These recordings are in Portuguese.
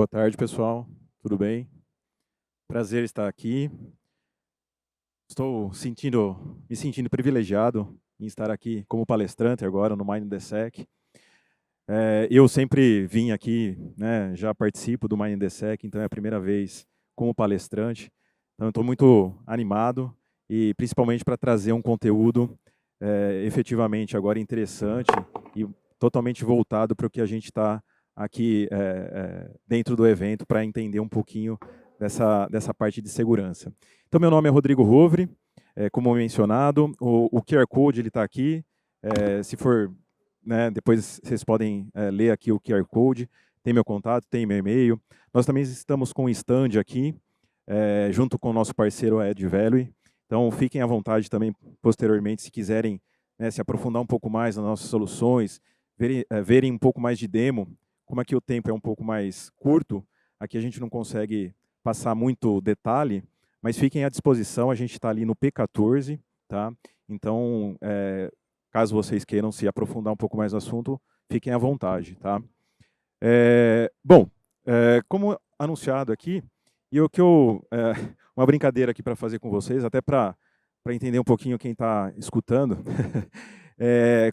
Boa tarde, pessoal. Tudo bem? Prazer estar aqui. Estou me sentindo privilegiado em estar aqui como palestrante agora no Mind the Sec. Eu sempre vim aqui, né, já participo do Mind the Sec, então é a primeira vez como palestrante. Então, estou muito animado e principalmente para trazer um conteúdo efetivamente agora interessante e totalmente voltado para o que a gente está aqui dentro do evento para entender um pouquinho dessa parte de segurança. Então, meu nome é Rodrigo Rovre, como mencionado, o QR Code está aqui, se for, né, depois vocês podem ler aqui o QR Code, tem meu contato, tem meu e-mail. Nós também estamos com um stand aqui, junto com o nosso parceiro Ed Value. Então, fiquem à vontade também, posteriormente, se quiserem, né, se aprofundar um pouco mais nas nossas soluções, verem um pouco mais de demo. Como aqui o tempo é um pouco mais curto, aqui a gente não consegue passar muito detalhe, mas fiquem à disposição, a gente está ali no P14, tá? Então, caso vocês queiram se aprofundar um pouco mais no assunto, fiquem à vontade, tá? Bom, como anunciado aqui, uma brincadeira aqui para fazer com vocês, até para entender um pouquinho quem está escutando.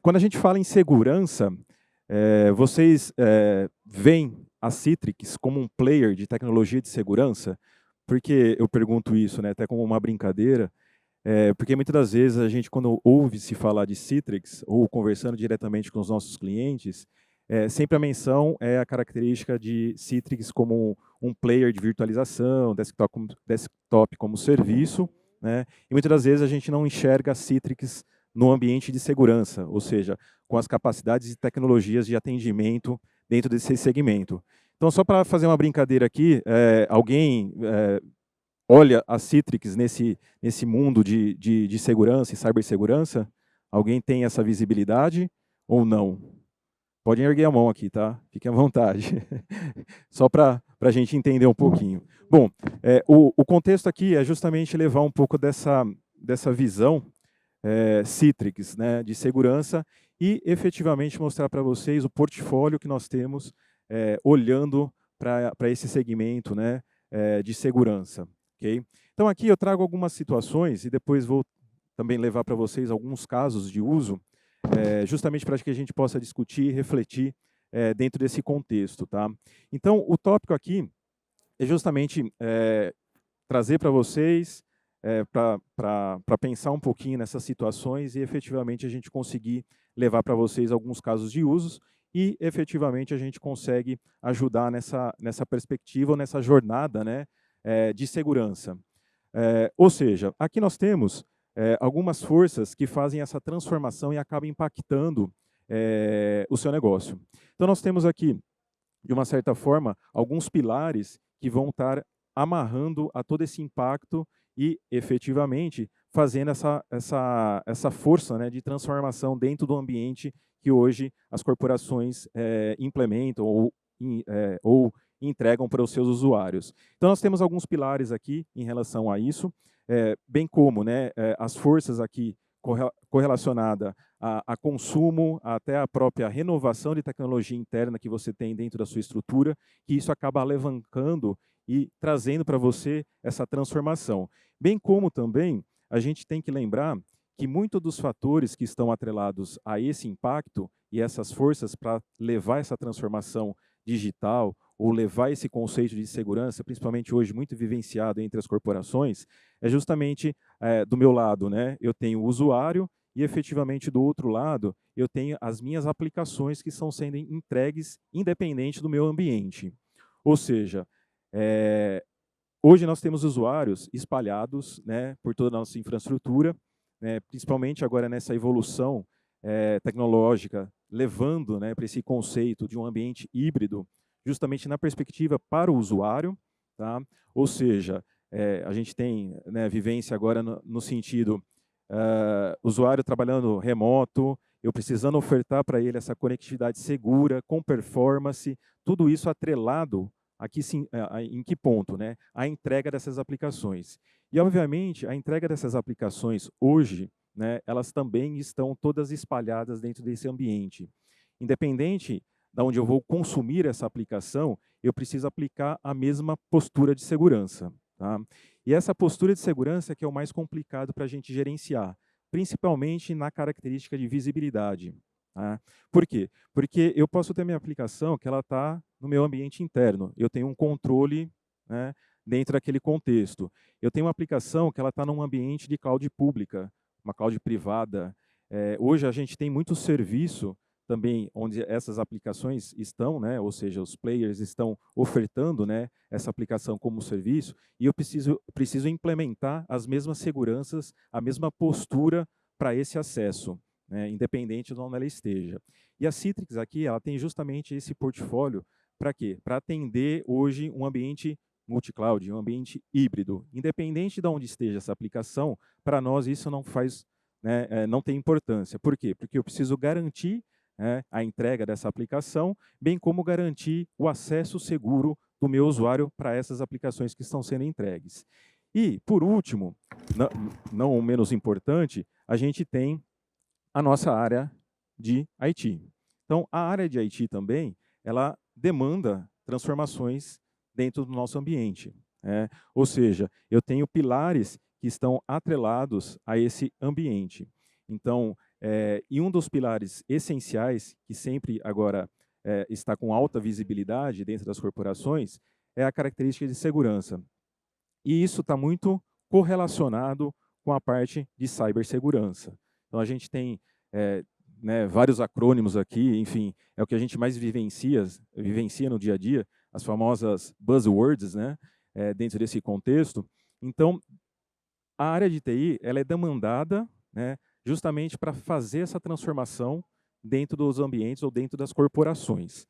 Quando a gente fala em segurança, vocês veem a Citrix como um player de tecnologia de segurança? Porque eu pergunto isso, né, até como uma brincadeira, porque muitas das vezes a gente, quando ouve se falar de Citrix, ou conversando diretamente com os nossos clientes, sempre a menção é a característica de Citrix como um player de virtualização, desktop como serviço, né? E muitas das vezes a gente não enxerga a Citrix no ambiente de segurança, ou seja, com as capacidades e tecnologias de atendimento dentro desse segmento. Então, só para fazer uma brincadeira aqui, alguém olha a Citrix nesse mundo de segurança e cibersegurança? Alguém tem essa visibilidade ou não? Podem erguer a mão aqui, tá? Fiquem à vontade. Só para a gente entender um pouquinho. Bom, o contexto aqui é justamente levar um pouco dessa visão Citrix, né, de segurança e efetivamente mostrar para vocês o portfólio que nós temos olhando para esse segmento, né, de segurança. Okay? Então aqui eu trago algumas situações e depois vou também levar para vocês alguns casos de uso, justamente para que a gente possa discutir e refletir dentro desse contexto. Tá? Então o tópico aqui é justamente trazer para vocês, para pensar um pouquinho nessas situações e efetivamente a gente conseguir levar para vocês alguns casos de usos e efetivamente a gente consegue ajudar nessa perspectiva, nessa jornada, né, de segurança. Ou seja, aqui nós temos algumas forças que fazem essa transformação e acabam impactando o seu negócio. Então nós temos aqui, de uma certa forma, alguns pilares que vão estar amarrando a todo esse impacto e, efetivamente, fazendo essa força, né, de transformação dentro do ambiente que hoje as corporações implementam ou entregam para os seus usuários. Então, nós temos alguns pilares aqui em relação a isso, bem como, né, as forças aqui correlacionada a consumo, até a própria renovação de tecnologia interna que você tem dentro da sua estrutura, que isso acaba alavancando e trazendo para você essa transformação. Bem como também a gente tem que lembrar que muitos dos fatores que estão atrelados a esse impacto e essas forças para levar essa transformação digital ou levar esse conceito de segurança, principalmente hoje muito vivenciado entre as corporações, é justamente do meu lado, né? Eu tenho o usuário e efetivamente do outro lado eu tenho as minhas aplicações que estão sendo entregues independente do meu ambiente. Ou seja, hoje nós temos usuários espalhados, né, por toda a nossa infraestrutura, né, principalmente agora nessa evolução tecnológica, levando, né, para esse conceito de um ambiente híbrido, justamente na perspectiva para o usuário, tá? Ou seja, a gente tem, né, vivência agora no sentido usuário trabalhando remoto, eu precisando ofertar para ele essa conectividade segura, com performance, tudo isso atrelado aqui sim, em que ponto, né? A entrega dessas aplicações. E, obviamente, a entrega dessas aplicações hoje, né, elas também estão todas espalhadas dentro desse ambiente. Independente da onde eu vou consumir essa aplicação, eu preciso aplicar a mesma postura de segurança. Tá? E essa postura de segurança é que é o mais complicado para a gente gerenciar, principalmente na característica de visibilidade. Tá? Por quê? Porque eu posso ter minha aplicação que ela está no meu ambiente interno, eu tenho um controle, né, dentro daquele contexto. Eu tenho uma aplicação que ela está num ambiente de cloud pública, uma cloud privada. Hoje a gente tem muito serviço também onde essas aplicações estão, né, ou seja, os players estão ofertando, né, essa aplicação como serviço, e eu preciso implementar as mesmas seguranças, a mesma postura para esse acesso, né, independente de onde ela esteja. E a Citrix aqui, ela tem justamente esse portfólio para quê? Para atender hoje um ambiente multi-cloud, um ambiente híbrido. Independente de onde esteja essa aplicação, para nós isso não faz, né, não tem importância. Por quê? Porque eu preciso garantir, né, a entrega dessa aplicação, bem como garantir o acesso seguro do meu usuário para essas aplicações que estão sendo entregues. E, por último, não menos importante, a gente tem a nossa área de IT. Então, a área de IT também, ela demanda transformações dentro do nosso ambiente. Ou seja, eu tenho pilares que estão atrelados a esse ambiente. Então, e um dos pilares essenciais, que sempre agora está com alta visibilidade dentro das corporações, é a característica de segurança. E isso está muito correlacionado com a parte de cibersegurança. Então, a gente tem né, vários acrônimos aqui, enfim, é o que a gente mais vivencia no dia a dia, as famosas buzzwords, né, dentro desse contexto. Então, a área de TI ela é demandada, né, justamente para fazer essa transformação dentro dos ambientes ou dentro das corporações.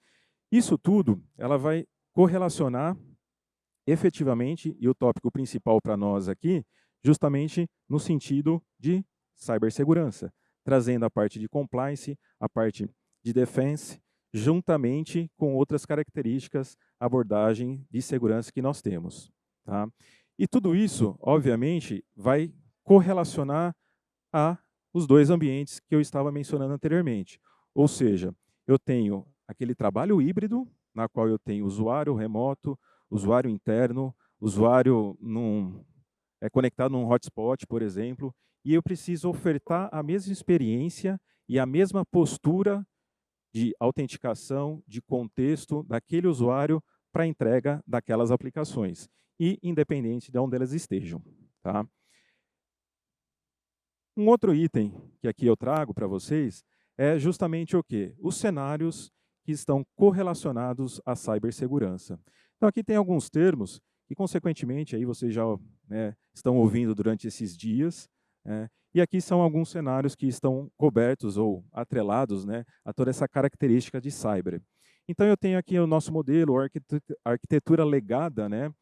Isso tudo ela vai correlacionar efetivamente, e o tópico principal para nós aqui, justamente no sentido de cibersegurança, trazendo a parte de compliance, a parte de defense, juntamente com outras características, abordagem de segurança que nós temos. Tá? E tudo isso, obviamente, vai correlacionar a os dois ambientes que eu estava mencionando anteriormente. Ou seja, eu tenho aquele trabalho híbrido, na qual eu tenho usuário remoto, usuário interno, usuário conectado num hotspot, por exemplo, e eu preciso ofertar a mesma experiência e a mesma postura de autenticação, de contexto daquele usuário para a entrega daquelas aplicações, e independente de onde elas estejam. Tá? Um outro item que aqui eu trago para vocês é justamente o quê? Os cenários que estão correlacionados à cibersegurança. Então, aqui tem alguns termos que, consequentemente, aí vocês já, né, estão ouvindo durante esses dias, e aqui são alguns cenários que estão cobertos ou atrelados, né, a toda essa característica de cyber. Então, eu tenho aqui o nosso modelo, a arquitetura legada, né,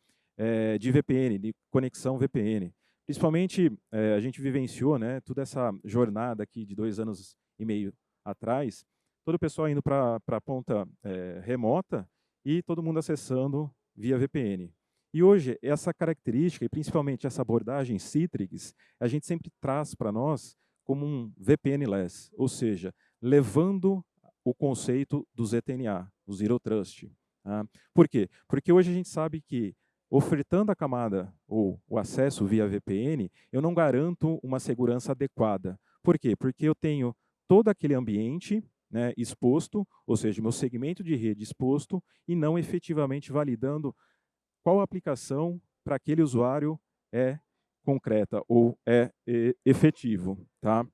de VPN, de conexão VPN. Principalmente, a gente vivenciou, né, toda essa jornada aqui de 2 anos e meio atrás, todo o pessoal indo para a ponta remota e todo mundo acessando via VPN. E hoje, essa característica, e principalmente essa abordagem Citrix, a gente sempre traz para nós como um VPN-less, ou seja, levando o conceito do ZTNA, o Zero Trust. Tá? Por quê? Porque hoje a gente sabe que ofertando a camada ou o acesso via VPN, eu não garanto uma segurança adequada. Por quê? Porque eu tenho todo aquele ambiente, né, exposto, ou seja, meu segmento de rede exposto, e não efetivamente validando qual aplicação para aquele usuário é concreta ou é efetivo. Tá?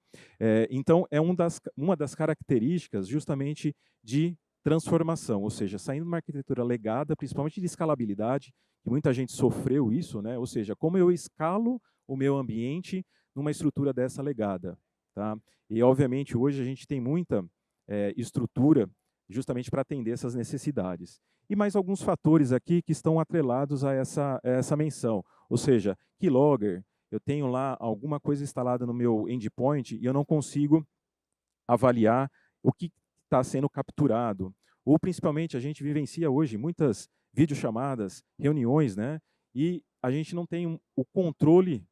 Então, é uma das características justamente de transformação, ou seja, saindo de uma arquitetura legada, principalmente de escalabilidade, que muita gente sofreu isso, né? Ou seja, como eu escalo o meu ambiente numa estrutura dessa legada. Tá? E, obviamente, hoje a gente tem muita estrutura justamente para atender essas necessidades. E mais alguns fatores aqui que estão atrelados a essa menção. Ou seja, keylogger, eu tenho lá alguma coisa instalada no meu endpoint e eu não consigo avaliar o que está sendo capturado. Ou, principalmente, a gente vivencia hoje muitas videochamadas, reuniões, né? E a gente não tem o controle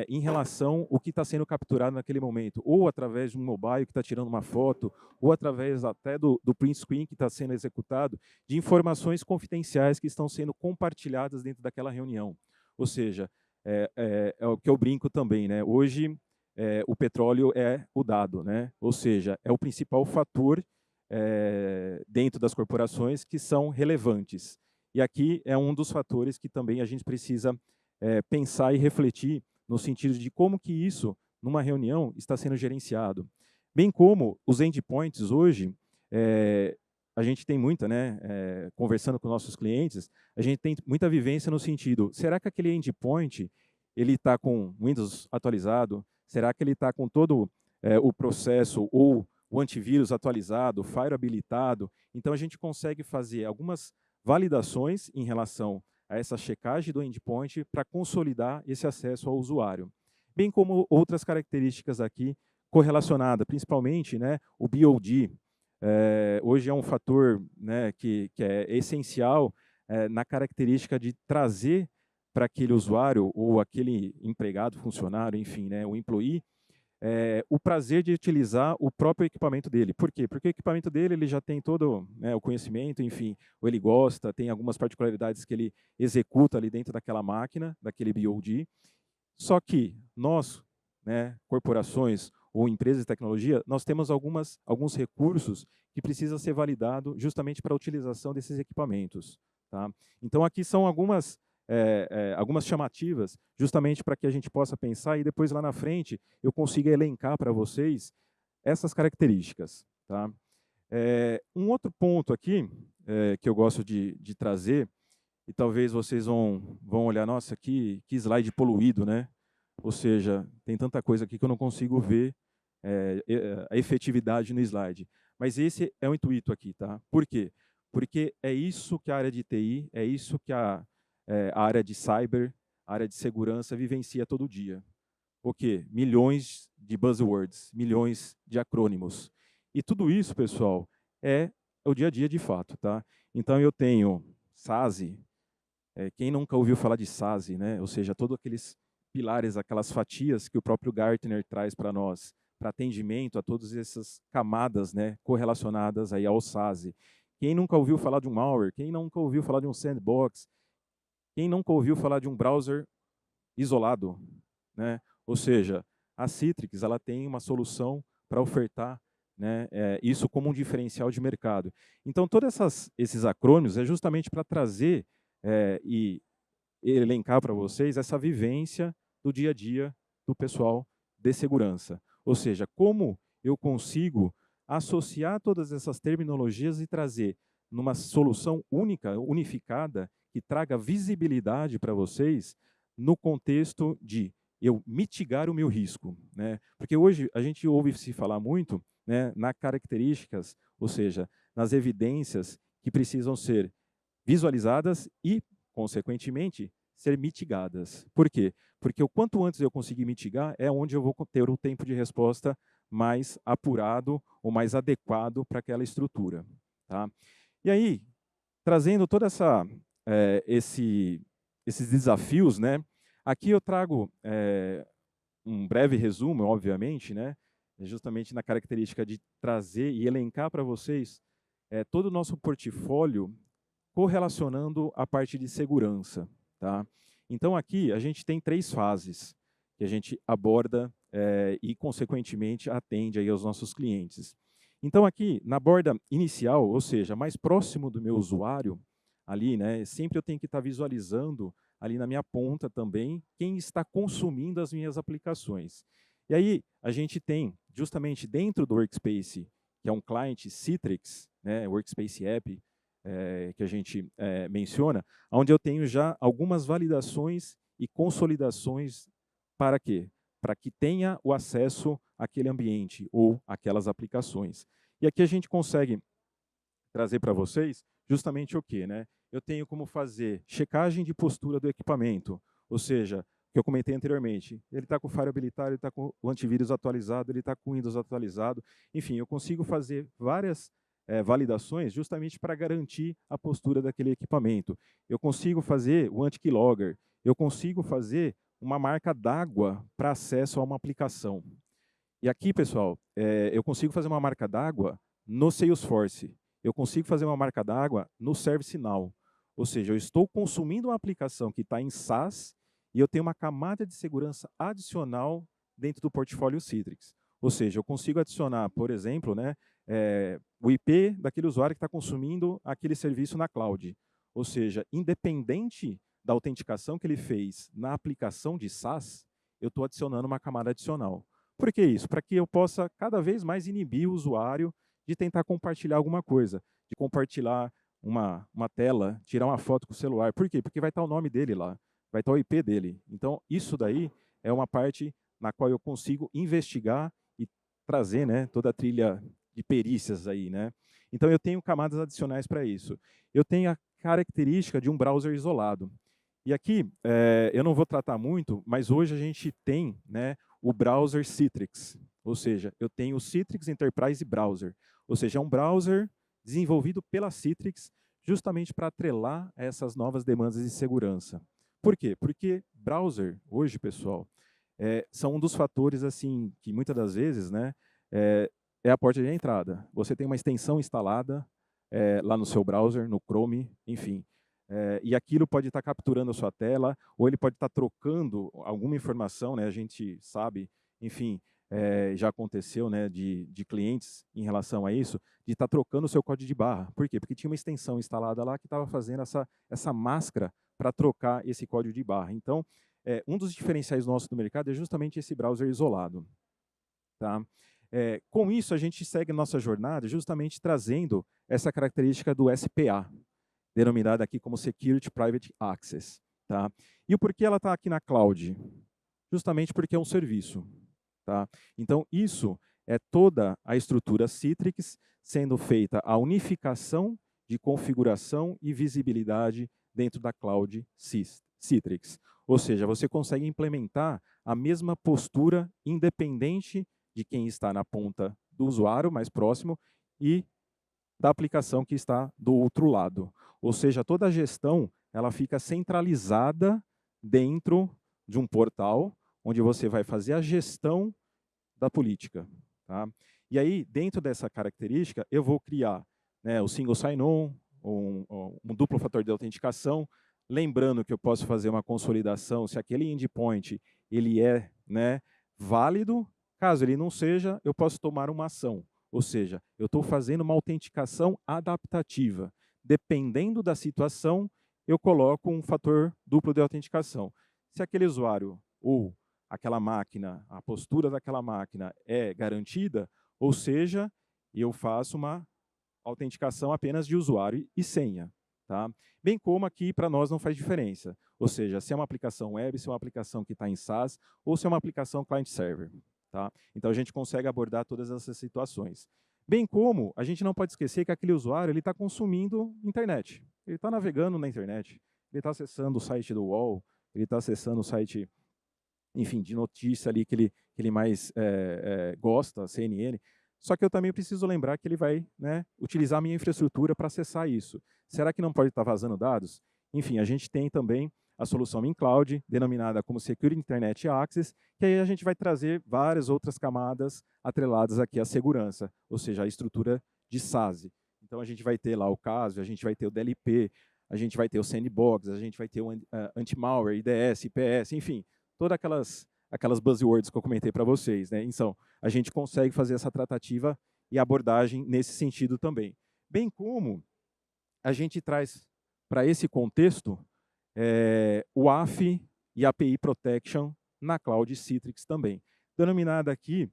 em relação ao que está sendo capturado naquele momento, ou através de um mobile que está tirando uma foto, ou através até do print screen que está sendo executado, de informações confidenciais que estão sendo compartilhadas dentro daquela reunião. Ou seja, é o que eu brinco também, né? Hoje, o petróleo é o dado, né? Ou seja, é o principal fator dentro das corporações que são relevantes. E aqui é um dos fatores que também a gente precisa pensar e refletir no sentido de como que isso, numa reunião, está sendo gerenciado. Bem como os endpoints hoje, a gente tem muita, né, conversando com nossos clientes, a gente tem muita vivência no sentido, será que aquele endpoint, ele está com Windows atualizado? Será que ele está com todo o processo ou o antivírus atualizado, o Fire habilitado? Então, a gente consegue fazer algumas validações em relação a essa checagem do endpoint para consolidar esse acesso ao usuário. Bem como outras características aqui correlacionadas, principalmente, né, o BOD. Hoje é um fator, né, que é essencial na característica de trazer para aquele usuário ou aquele empregado, funcionário, enfim, né, o employee, o prazer de utilizar o próprio equipamento dele. Por quê? Porque o equipamento dele ele já tem todo, né, o conhecimento, enfim, ou ele gosta, tem algumas particularidades que ele executa ali dentro daquela máquina, daquele BOD. Só que nós, né, corporações ou empresas de tecnologia, nós temos alguns recursos que precisam ser validados justamente para a utilização desses equipamentos. Tá? Então, aqui são algumas chamativas, justamente para que a gente possa pensar e depois lá na frente eu consiga elencar para vocês essas características. Tá? Um outro ponto aqui que eu gosto de trazer, e talvez vocês vão olhar, nossa, que slide poluído, né? Ou seja, tem tanta coisa aqui que eu não consigo ver a efetividade no slide. Mas esse é o intuito aqui, tá? Por quê? Porque é isso que a área de TI, é isso que a área de cyber, a área de segurança vivencia todo dia. O quê? Milhões de buzzwords, milhões de acrônimos. E tudo isso, pessoal, é o dia a dia de fato, tá? Então eu tenho SASE, quem nunca ouviu falar de SASE, né? Ou seja, todos aqueles pilares, aquelas fatias que o próprio Gartner traz para nós, para atendimento a todas essas camadas, né, correlacionadas aí ao SASE. Quem nunca ouviu falar de um malware? Quem nunca ouviu falar de um sandbox? Quem nunca ouviu falar de um browser isolado, né? Ou seja, a Citrix ela tem uma solução para ofertar, né, isso como um diferencial de mercado. Então, todos esses acrônimos é justamente para trazer e elencar para vocês essa vivência do dia a dia do pessoal de segurança. Ou seja, como eu consigo associar todas essas terminologias e trazer numa solução única, unificada, que traga visibilidade para vocês no contexto de eu mitigar o meu risco, né? Porque hoje a gente ouve se falar muito, né, nas características, ou seja, nas evidências que precisam ser visualizadas e, consequentemente, ser mitigadas. Por quê? Porque o quanto antes eu conseguir mitigar é onde eu vou ter o tempo de resposta mais apurado ou mais adequado para aquela estrutura. Tá? E aí, trazendo toda esses desafios, né? Aqui eu trago um breve resumo, obviamente, né? Justamente na característica de trazer e elencar para vocês todo o nosso portfólio correlacionando a parte de segurança. Tá? Então, aqui a gente tem 3 fases que a gente aborda e, consequentemente, atende aí aos nossos clientes. Então, aqui, na borda inicial, ou seja, mais próximo do meu usuário, ali, né, sempre eu tenho que estar visualizando ali na minha ponta também quem está consumindo as minhas aplicações. E aí, a gente tem, justamente dentro do Workspace, que é um cliente Citrix, né, Workspace App, que a gente menciona, onde eu tenho já algumas validações e consolidações para quê? Para que tenha o acesso àquele ambiente ou aquelas aplicações. E aqui a gente consegue trazer para vocês justamente o quê? Né? Eu tenho como fazer checagem de postura do equipamento, ou seja, que eu comentei anteriormente, ele está com o Fire habilitado, ele está com o antivírus atualizado, ele está com o Windows atualizado, enfim, eu consigo fazer várias validações justamente para garantir a postura daquele equipamento. Eu consigo fazer o anti-keylogger, eu consigo fazer uma marca d'água para acesso a uma aplicação. E aqui, pessoal, eu consigo fazer uma marca d'água no Salesforce. Eu consigo fazer uma marca d'água no ServiceNow. Ou seja, eu estou consumindo uma aplicação que está em SaaS e eu tenho uma camada de segurança adicional dentro do portfólio Citrix. Ou seja, eu consigo adicionar, por exemplo, né, o IP daquele usuário que está consumindo aquele serviço na cloud. Ou seja, independente da autenticação que ele fez na aplicação de SaaS, eu estou adicionando uma camada adicional. Por que isso? Para que eu possa cada vez mais inibir o usuário de tentar compartilhar alguma coisa, de compartilhar uma tela, tirar uma foto com o celular. Por quê? Porque vai estar o nome dele lá, vai estar o IP dele. Então, isso daí é uma parte na qual eu consigo investigar e trazer, né, toda a trilha de perícias aí, né? Então, eu tenho camadas adicionais para isso. Eu tenho a característica de um browser isolado. E aqui, eu não vou tratar muito, mas hoje a gente tem, né, o browser Citrix. Ou seja, eu tenho o Citrix Enterprise Browser. Ou seja, é um browser desenvolvido pela Citrix justamente para atrelar essas novas demandas de segurança. Por quê? Porque browser, hoje, pessoal, são um dos fatores assim que muitas das vezes, né, é a porta de entrada. Você tem uma extensão instalada lá no seu browser, no Chrome, enfim, e aquilo pode estar capturando a sua tela, ou ele pode estar trocando alguma informação, né? A gente sabe, enfim, já aconteceu, né, de clientes em relação a isso, de estar trocando o seu código de barra. Por quê? Porque tinha uma extensão instalada lá que estava fazendo essa máscara para trocar esse código de barra. Então, um dos diferenciais nossos do mercado é justamente esse browser isolado. Tá? Com isso, a gente segue nossa jornada justamente trazendo essa característica do SPA, denominada aqui como Security Private Access. Tá? E o porquê ela está aqui na cloud? Justamente porque é um serviço. Tá? Então, isso é toda a estrutura Citrix sendo feita a unificação de configuração e visibilidade dentro da cloud Citrix. Ou seja, você consegue implementar a mesma postura independente de quem está na ponta do usuário mais próximo e da aplicação que está do outro lado. Ou seja, toda a gestão ela fica centralizada dentro de um portal onde você vai fazer a gestão da política. Tá? E aí, dentro dessa característica, eu vou criar, né, o single sign-on, um duplo fator de autenticação, lembrando que eu posso fazer uma consolidação se aquele endpoint ele é, né, válido. Caso ele não seja, eu posso tomar uma ação. Ou seja, eu estou fazendo uma autenticação adaptativa. Dependendo da situação, eu coloco um fator duplo de autenticação. Se aquele usuário ou aquela máquina, a postura daquela máquina é garantida, ou seja, eu faço uma autenticação apenas de usuário e senha. Tá? Bem como aqui para nós não faz diferença. Ou seja, se é uma aplicação web, se é uma aplicação que está em SaaS, ou se é uma aplicação client-server. Tá? Então a gente consegue abordar todas essas situações. Bem como a gente não pode esquecer que aquele usuário está consumindo internet. Ele está navegando na internet, ele está acessando o site do UOL, ele está acessando o site, enfim, de notícia ali que ele mais gosta, CNN. Só que eu também preciso lembrar que ele vai, né, utilizar a minha infraestrutura para acessar isso. Será que não pode estar vazando dados? Enfim, a gente tem também a solução in cloud, denominada como Secure Internet Access, que aí a gente vai trazer várias outras camadas atreladas aqui à segurança, ou seja, a estrutura de SaaS. Então a gente vai ter lá o caso, a gente vai ter o DLP, a gente vai ter o sandbox, a gente vai ter o anti-malware, IDS, IPS, enfim, todas aquelas buzzwords que eu comentei para vocês, né? Então, a gente consegue fazer essa tratativa e abordagem nesse sentido também. Bem como a gente traz para esse contexto o AF e API Protection na Cloud Citrix também, denominada aqui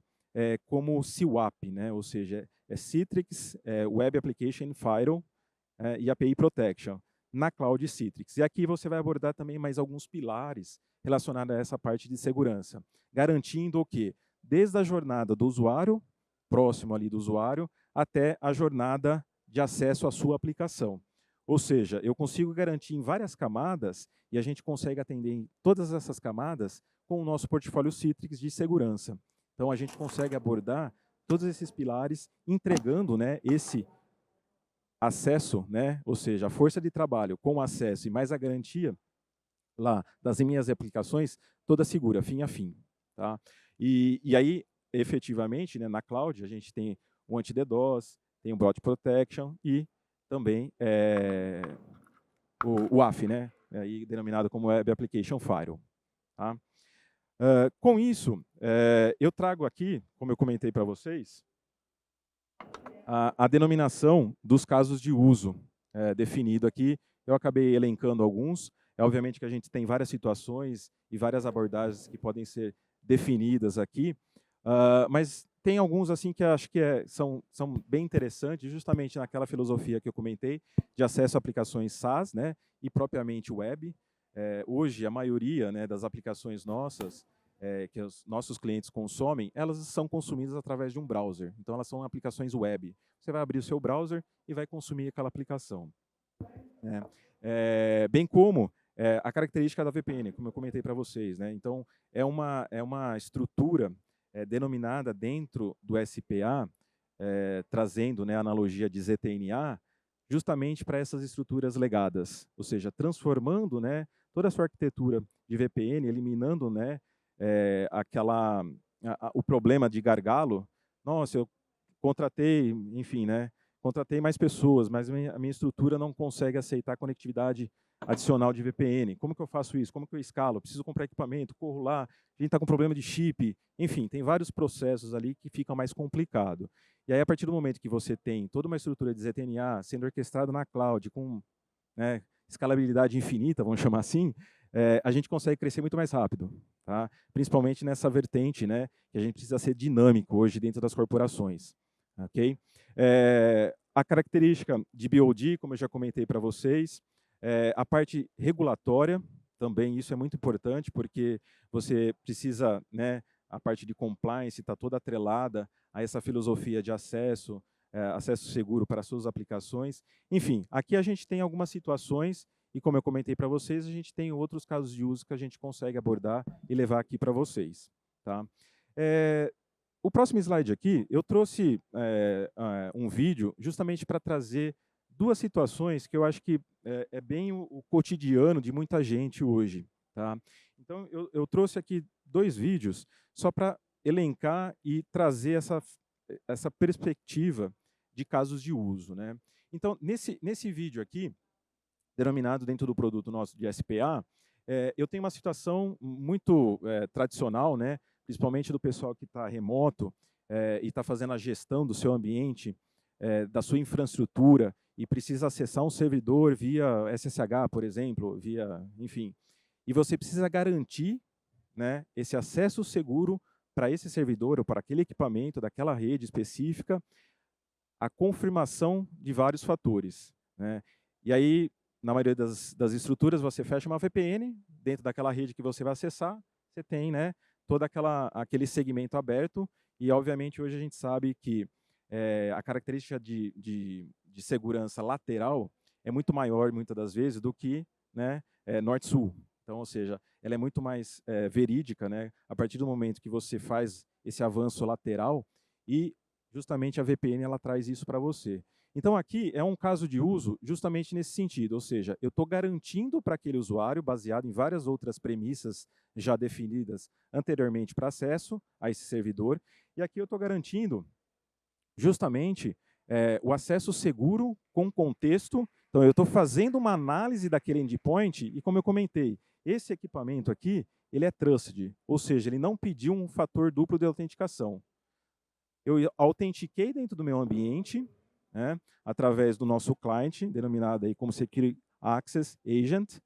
como CWAP, né? Ou seja, Citrix Web Application Firewall e API Protection na Cloud Citrix. E aqui você vai abordar também mais alguns pilares relacionados a essa parte de segurança, garantindo o quê? Desde a jornada do usuário, próximo ali do usuário, até a jornada de acesso à sua aplicação. Ou seja, eu consigo garantir em várias camadas e a gente consegue atender em todas essas camadas com o nosso portfólio Citrix de segurança. Então, a gente consegue abordar todos esses pilares, entregando, né, esse acesso, né, ou seja, a força de trabalho com acesso e mais a garantia lá das minhas aplicações toda segura, fim a fim. Tá? E aí, efetivamente, né, na cloud, a gente tem o anti-DDoS, tem o Bot Protection e também o WAF, né, aí denominado como Web Application Firewall. Tá? Com isso, eu trago aqui, como eu comentei para vocês, a denominação dos casos de uso definido aqui. Eu acabei elencando alguns. Obviamente que a gente tem várias situações e várias abordagens que podem ser definidas aqui, mas tem alguns assim que eu acho que são bem interessantes, justamente naquela filosofia que eu comentei, de acesso a aplicações SaaS, né, e propriamente web. Hoje, a maioria, né, das aplicações nossas, que os nossos clientes consomem, elas são consumidas através de um browser. Então, elas são aplicações web. Você vai abrir o seu browser e vai consumir aquela aplicação. Né? Bem como a característica da VPN, como eu comentei para vocês. Né? Então, é uma estrutura denominada dentro do SPA, trazendo, né, a analogia de ZTNA, justamente para essas estruturas legadas, ou seja, transformando, né, toda a sua arquitetura de VPN, eliminando, né, o problema de gargalo. Nossa, eu contratei, enfim, né, contratei mais pessoas, mas a minha estrutura não consegue aceitar conectividade adicional de VPN. Como que eu faço isso? Como que eu escalo? Eu preciso comprar equipamento, corro lá, a gente está com problema de chip, enfim, tem vários processos ali que ficam mais complicados. E aí, a partir do momento que você tem toda uma estrutura de ZTNA sendo orquestrada na cloud, com, né, escalabilidade infinita, vamos chamar assim, a gente consegue crescer muito mais rápido. Tá? Principalmente nessa vertente, né, que a gente precisa ser dinâmico hoje dentro das corporações. Okay? A característica de BOD, como eu já comentei para vocês, a parte regulatória, também isso é muito importante, porque você precisa, né, a parte de compliance está toda atrelada a essa filosofia de acesso, acesso seguro para as suas aplicações. Enfim, aqui a gente tem algumas situações, e como eu comentei para vocês, a gente tem outros casos de uso que a gente consegue abordar e levar aqui para vocês. Tá? O próximo slide aqui, eu trouxe um vídeo justamente para trazer duas situações que eu acho que é bem o cotidiano de muita gente hoje. Tá? Então, eu trouxe aqui dois vídeos só para elencar e trazer essa perspectiva de casos de uso. Né? Então, nesse vídeo aqui, denominado dentro do produto nosso de SPA, eu tenho uma situação muito tradicional, né? Principalmente do pessoal que está remoto e está fazendo a gestão do seu ambiente, da sua infraestrutura, e precisa acessar um servidor via SSH, por exemplo, enfim. E você precisa garantir, né, esse acesso seguro para esse servidor ou para aquele equipamento daquela rede específica, a confirmação de vários fatores. Né? E aí, na maioria das estruturas, você fecha uma VPN, dentro daquela rede que você vai acessar, você tem, né, todo aquele segmento aberto, e obviamente hoje a gente sabe que a característica de segurança lateral é muito maior, muitas das vezes, do que, né, norte-sul. Então, ou seja, ela é muito mais verídica, né, a partir do momento que você faz esse avanço lateral, e justamente a VPN ela traz isso para você. Então, aqui é um caso de uso justamente nesse sentido, ou seja, eu estou garantindo para aquele usuário, baseado em várias outras premissas já definidas anteriormente para acesso a esse servidor, e aqui eu estou garantindo justamente o acesso seguro com contexto. Então, eu estou fazendo uma análise daquele endpoint, e como eu comentei, esse equipamento aqui, ele é trusted, ou seja, ele não pediu um fator duplo de autenticação. Eu autentiquei dentro do meu ambiente, né, através do nosso client, denominado aí como Security Access Agent.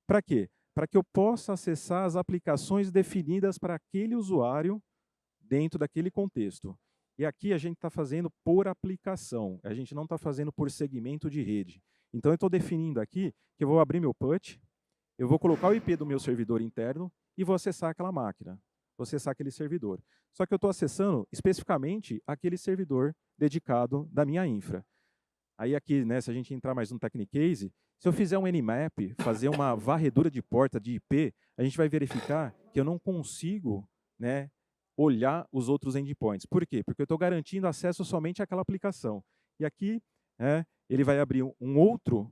Para quê? Para que eu possa acessar as aplicações definidas para aquele usuário dentro daquele contexto. E aqui a gente está fazendo por aplicação, a gente não está fazendo por segmento de rede. Então, eu estou definindo aqui que eu vou abrir meu PUT, eu vou colocar o IP do meu servidor interno e vou acessar aquela máquina, vou acessar aquele servidor. Só que eu estou acessando especificamente aquele servidor dedicado da minha infra. Aí aqui, né, se a gente entrar mais no Technicase, se eu fizer um Nmap, fazer uma varredura de porta de IP, a gente vai verificar que eu não consigo, né, olhar os outros endpoints. Por quê? Porque eu estou garantindo acesso somente àquela aplicação. E aqui, ele vai abrir um outro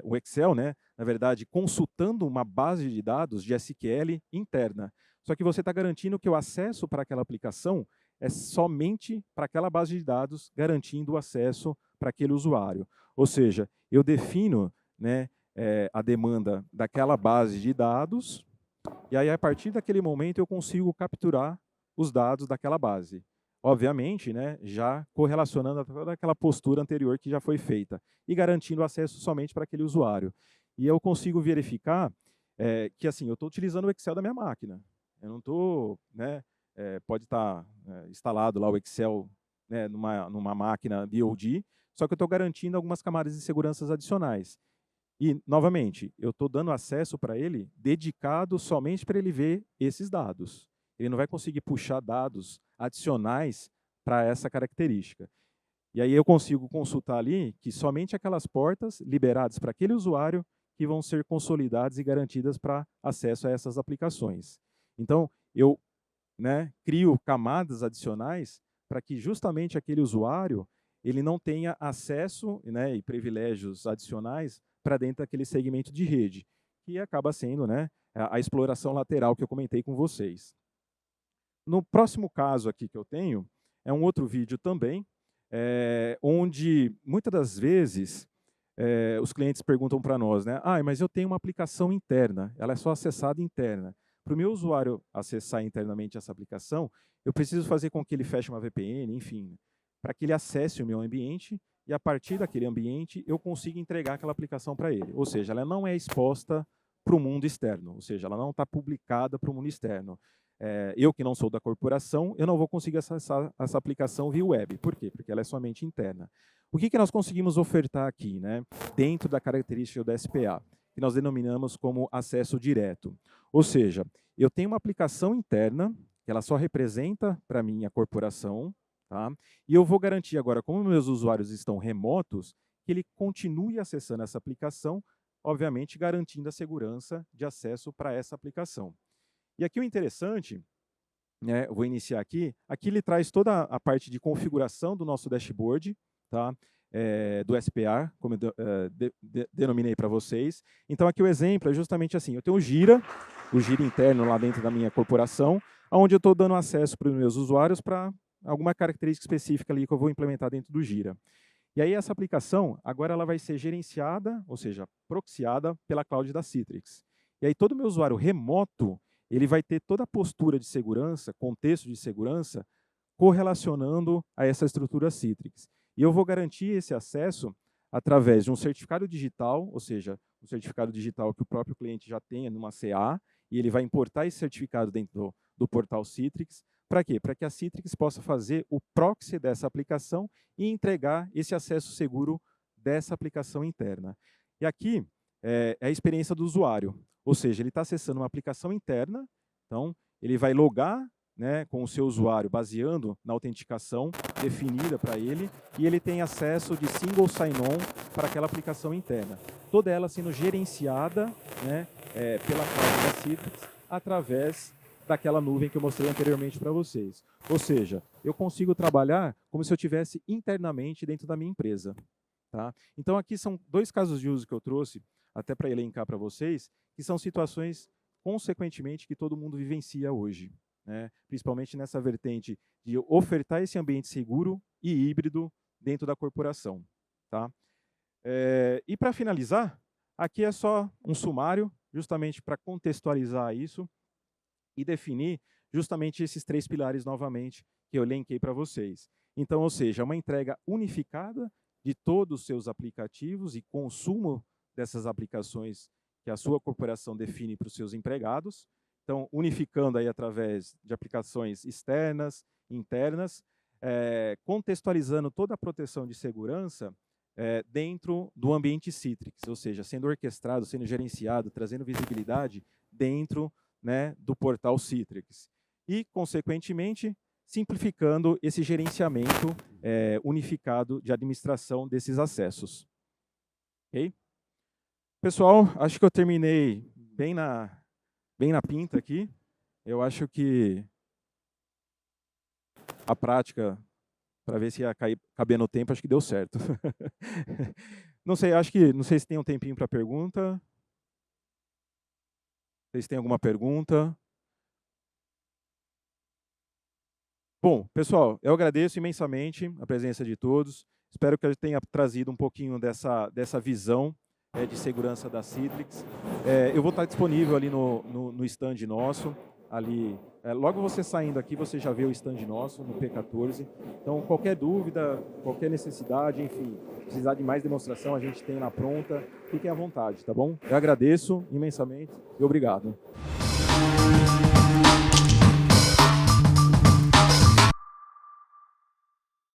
o Excel, né, na verdade, consultando uma base de dados de SQL interna. Só que você está garantindo que o acesso para aquela aplicação é somente para aquela base de dados, garantindo o acesso para aquele usuário. Ou seja, eu defino, né, a demanda daquela base de dados, e aí, a partir daquele momento, eu consigo capturar os dados daquela base. Obviamente, né, já correlacionando a toda aquela postura anterior que já foi feita e garantindo acesso somente para aquele usuário. E eu consigo verificar que assim, eu estou utilizando o Excel da minha máquina. Eu não estou, né, pode estar instalado lá o Excel, né, numa máquina BOD, só que eu estou garantindo algumas camadas de segurança adicionais. E, novamente, eu estou dando acesso para ele dedicado somente para ele ver esses dados. Ele não vai conseguir puxar dados adicionais para essa característica. E aí eu consigo consultar ali que somente aquelas portas liberadas para aquele usuário que vão ser consolidadas e garantidas para acesso a essas aplicações. Então, eu, né, crio camadas adicionais para que justamente aquele usuário ele não tenha acesso, né, e privilégios adicionais para dentro daquele segmento de rede, que acaba sendo, né, a exploração lateral que eu comentei com vocês. No próximo caso aqui que eu tenho, é um outro vídeo também, onde muitas das vezes os clientes perguntam para nós, né? Mas eu tenho uma aplicação interna, ela é só acessada interna. Para o meu usuário acessar internamente essa aplicação, eu preciso fazer com que ele feche uma VPN, enfim, para que ele acesse o meu ambiente e a partir daquele ambiente eu consiga entregar aquela aplicação para ele. Ou seja, ela não é exposta para o mundo externo, ou seja, ela não está publicada para o mundo externo. Eu que não sou da corporação, eu não vou conseguir acessar essa aplicação via web. Por quê? Porque ela é somente interna. O que nós conseguimos ofertar aqui, né, dentro da característica do SPA, que nós denominamos como acesso direto? Ou seja, eu tenho uma aplicação interna, que ela só representa para mim a corporação, tá? E eu vou garantir agora, como meus usuários estão remotos, que ele continue acessando essa aplicação, obviamente garantindo a segurança de acesso para essa aplicação. E aqui o interessante, né, vou iniciar aqui ele traz toda a parte de configuração do nosso dashboard, tá? Do SPA, como eu denominei para vocês. Então, aqui o exemplo é justamente assim, eu tenho o Gira interno lá dentro da minha corporação, onde eu estou dando acesso para os meus usuários para alguma característica específica ali que eu vou implementar dentro do Gira. E aí essa aplicação, agora ela vai ser gerenciada, ou seja, proxiada pela cloud da Citrix. E aí todo meu usuário remoto, ele vai ter toda a postura de segurança, contexto de segurança, correlacionando a essa estrutura Citrix. E eu vou garantir esse acesso através de um certificado digital, ou seja, um certificado digital que o próprio cliente já tenha numa CA, e ele vai importar esse certificado dentro do portal Citrix. Para quê? Para que a Citrix possa fazer o proxy dessa aplicação e entregar esse acesso seguro dessa aplicação interna. E aqui é a experiência do usuário, ou seja, ele está acessando uma aplicação interna, então ele vai logar, né, com o seu usuário, baseando na autenticação definida para ele, e ele tem acesso de single sign-on para aquela aplicação interna. Toda ela sendo gerenciada, né, pela cloud da Citrix, através daquela nuvem que eu mostrei anteriormente para vocês. Ou seja, eu consigo trabalhar como se eu tivesse internamente dentro da minha empresa. Tá? Então, aqui são dois casos de uso que eu trouxe, até para elencar para vocês, que são situações, consequentemente, que todo mundo vivencia hoje. Né? Principalmente nessa vertente de ofertar esse ambiente seguro e híbrido dentro da corporação. Tá? E para finalizar, aqui é só um sumário, justamente para contextualizar isso e definir justamente esses três pilares novamente que eu elenquei para vocês. Então, ou seja, uma entrega unificada de todos os seus aplicativos e consumo dessas aplicações que a sua corporação define para os seus empregados. Então, unificando aí através de aplicações externas, internas, contextualizando toda a proteção de segurança dentro do ambiente Citrix, ou seja, sendo orquestrado, sendo gerenciado, trazendo visibilidade dentro, né, do portal Citrix. E, consequentemente, simplificando esse gerenciamento unificado de administração desses acessos. Ok? Pessoal, acho que eu terminei bem na pinta aqui. Eu acho que a prática, para ver se ia caber no tempo, acho que deu certo. Não sei se tem um tempinho para pergunta. Vocês têm alguma pergunta? Bom, pessoal, eu agradeço imensamente a presença de todos. Espero que eu tenha trazido um pouquinho dessa visão de segurança da Citrix. Eu vou estar disponível ali no stand nosso. Ali, logo você saindo aqui, você já vê o stand nosso no P14. Então, qualquer dúvida, qualquer necessidade, enfim, precisar de mais demonstração, a gente tem na pronta. Fiquem à vontade, tá bom? Eu agradeço imensamente e obrigado.